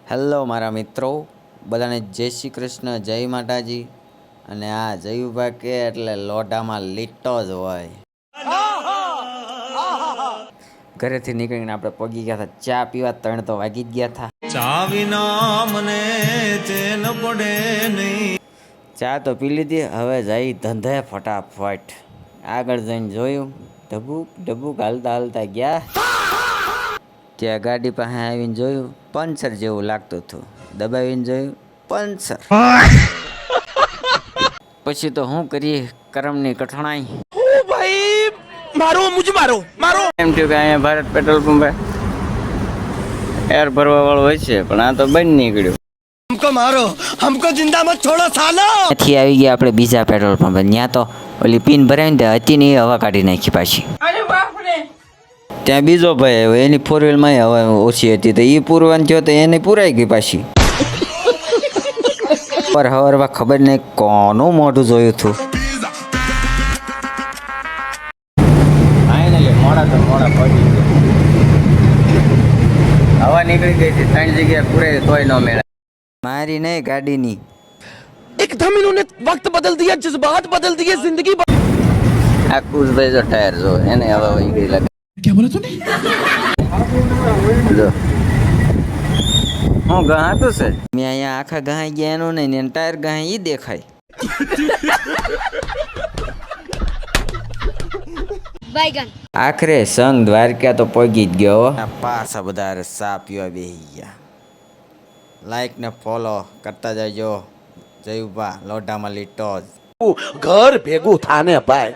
Hello મારા મિત્રો, બધાને જય શ્રી કૃષ્ણ, જય માતાજી. અને આ જયુભા કે એટલે લોઢામાં લીટો જ હોય. ઘરેથી નીકળીને આપણે પગી ગયા હતા ચા પીવા. 3 તો વાગી જ ગયા હતા. ચા વિના મને ચેન પડે નહીં. ચા તો પી લીધી, હવે જઈ ધંધે ફટાફટ. આગળ જઈને જોયું, ઢબુક ઢબુક હાલતા હાલતા ગયા. ત્યાં ગાડી પાસે આવીને જોયું, પંચર જેવું લાગતું હતું. દબાવીને જોયું, પંચર. પછી તો શું કરીએ, કરમની કઠણાઈ. ભાઈ મારો મુझे મારો એમ થયું કે અહીંયા ભારત પેટ્રોલ પંપે એર ભરવા વાળું હોય છે, પણ આ તો બંધ નીકળ્યું. हमको मारो, हमको जिंदा मत छोड़ो सालो. ત્યાંથી આવી ગયા આપણે બીજા પેટ્રોલ પંપે. ત્યાં તો ઓલી પિન ભરાવીને તે હતી ને એ હવા કાઢી નાખી પાછી. ત્યાં બીજો ભાઈ આવ્યો, એની 4 વ્હીલમાં હવા ઓછી હતી તો એ પૂરવાની થયો તો એને પૂરાઈ ગઈ પાછી. હવારમાં ખબર નહીં કોનું મોઢું જોયું હતું. મોડા તો મોડા પડી ગયા. હવા નીકળી ગઈ હતી, 3 જગ્યાએ પૂરાઈ તોય ન મેળા. મારી નહીં, ગાડીની. एकदम इन्होंने वक्त बदल दिया, जज्बात बदल दिए, जिंदगी આ કુશભાઈ જો ટાયર જો એને હવા વહી ગઈ લાગે. क्या बोला तूने? જો હું ગહાતું છે. મેં અહીંયા આખા ગહાઈ ગયા એનું નહીં, ને ટાયર ગહાઈ ઈ દેખાય. આખરે સંગ દ્વારકા તો પહોંચી જ ગયો. પાછા બધા સા પીવા બેસી ગયા. લાઈક ને ફોલો કરતા જજો. જયુભા લોઢામાં લીટો જ. घर भेगू थाने भाई.